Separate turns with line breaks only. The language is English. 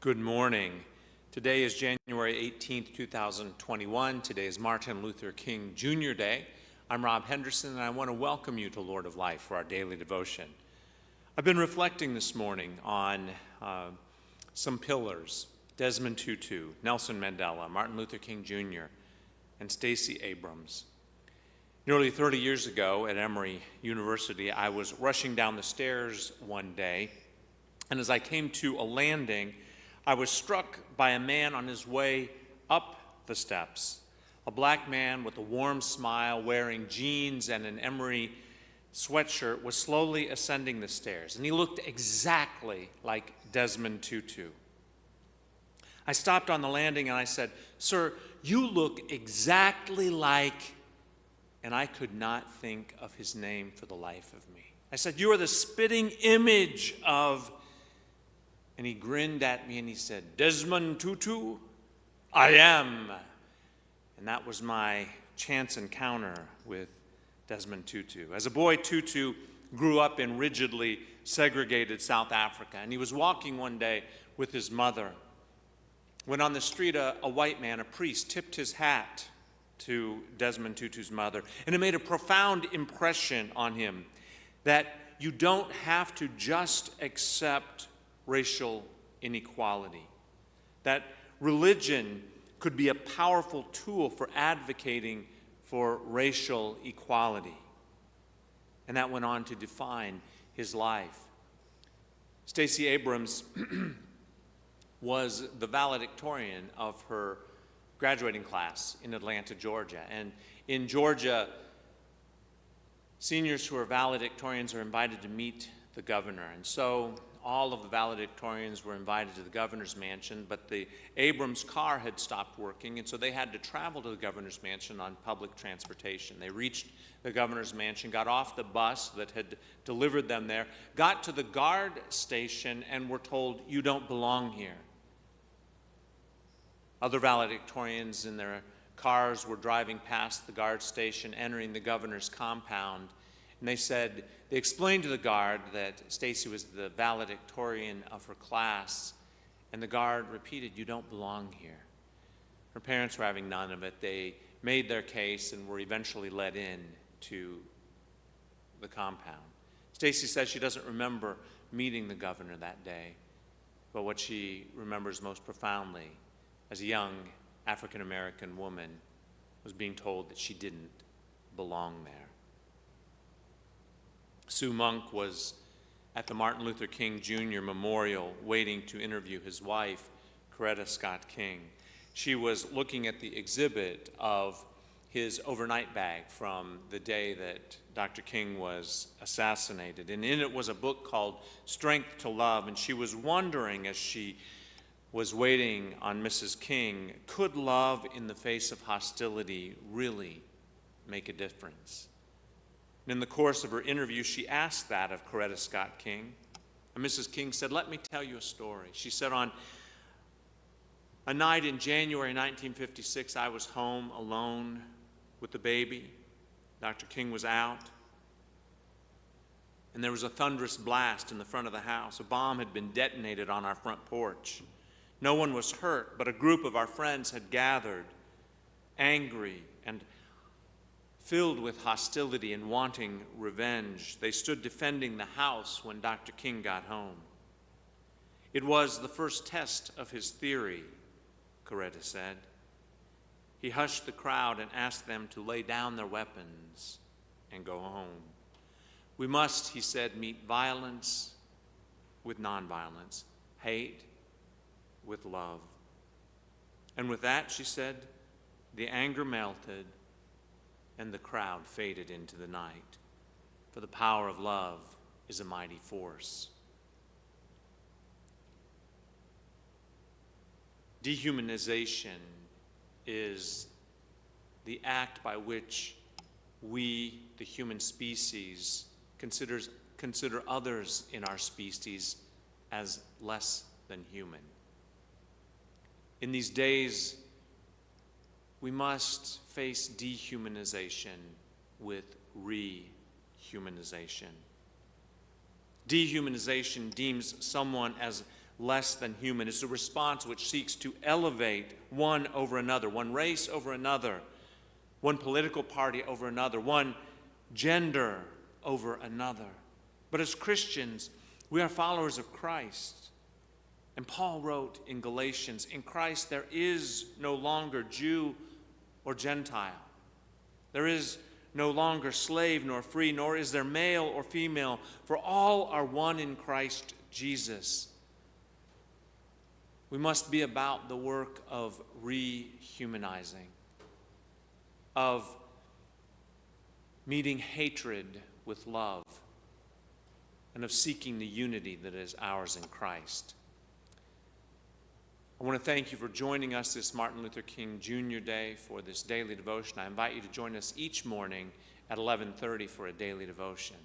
Good morning. Today is January 18th, 2021. Today is Martin Luther King Jr. Day. I'm Rob Henderson, and I want to welcome you to Lord of Life for our daily devotion. I've been reflecting this morning on some pillars: Desmond Tutu, Nelson Mandela, Martin Luther King Jr., and Stacey Abrams. Nearly 30 years ago at Emory University, I was rushing down the stairs one day, and as I came to a landing, I was struck by a man on his way up the steps, a black man with a warm smile, wearing jeans and an Emory sweatshirt, was slowly ascending the stairs, and he looked exactly like Desmond Tutu. I stopped on the landing and I said, "Sir, you look exactly like," and I could not think of his name for the life of me. I said, "You are the spitting image of," and he grinned at me and he said, "Desmond Tutu, I am." And that was my chance encounter with Desmond Tutu. As a boy, Tutu grew up in rigidly segregated South Africa, and he was walking one day with his mother when on the street a white man, a priest, tipped his hat to Desmond Tutu's mother, and it made a profound impression on him that you don't have to just accept racial inequality, that religion could be a powerful tool for advocating for racial equality. And that went on to define his life. Stacey Abrams was the valedictorian of her graduating class in Atlanta, Georgia. And in Georgia, seniors who are valedictorians are invited to meet the governor. And so all of the valedictorians were invited to the governor's mansion, but the Abrams car had stopped working, and so they had to travel to the governor's mansion on public transportation. They reached the governor's mansion, got off the bus that had delivered them there, got to the guard station, and were told, "You don't belong here." Other valedictorians in their cars were driving past the guard station, entering the governor's compound, and they explained to the guard that Stacey was the valedictorian of her class, and the guard repeated, "You don't belong here." Her parents were having none of it. They made their case and were eventually let in to the compound. Stacey says she doesn't remember meeting the governor that day, but what she remembers most profoundly as a young African-American woman was being told that she didn't belong there. Sue Monk was at the Martin Luther King Jr. Memorial waiting to interview his wife, Coretta Scott King. She was looking at the exhibit of his overnight bag from the day that Dr. King was assassinated. And in it was a book called Strength to Love, and she was wondering as she was waiting on Mrs. King, could love in the face of hostility really make a difference? In the course of her interview, she asked that of Coretta Scott King. And Mrs. King said, "Let me tell you a story." She said, "On a night in January 1956, I was home alone with the baby. Dr. King was out. And there was a thunderous blast in the front of the house. A bomb had been detonated on our front porch. No one was hurt, but a group of our friends had gathered, angry and filled with hostility and wanting revenge. They stood defending the house when Dr. King got home. It was the first test of his theory," Coretta said. "He hushed the crowd and asked them to lay down their weapons and go home. We must," he said, "meet violence with nonviolence, hate with love." And with that, she said, the anger melted and the crowd faded into the night. For the power of love is a mighty force. Dehumanization is the act by which we, the human species, consider others in our species as less than human. In these days, we must face dehumanization with rehumanization. Dehumanization deems someone as less than human. It's a response which seeks to elevate one over another, one race over another, one political party over another, one gender over another. But as Christians, we are followers of Christ. And Paul wrote in Galatians, in Christ there is no longer Jew or Gentile. There is no longer slave nor free, nor is there male or female, for all are one in Christ Jesus. We must be about the work of rehumanizing, of meeting hatred with love, and of seeking the unity that is ours in Christ. I want to thank you for joining us this Martin Luther King Jr. Day for this daily devotion. I invite you to join us each morning at 11:30 for a daily devotion.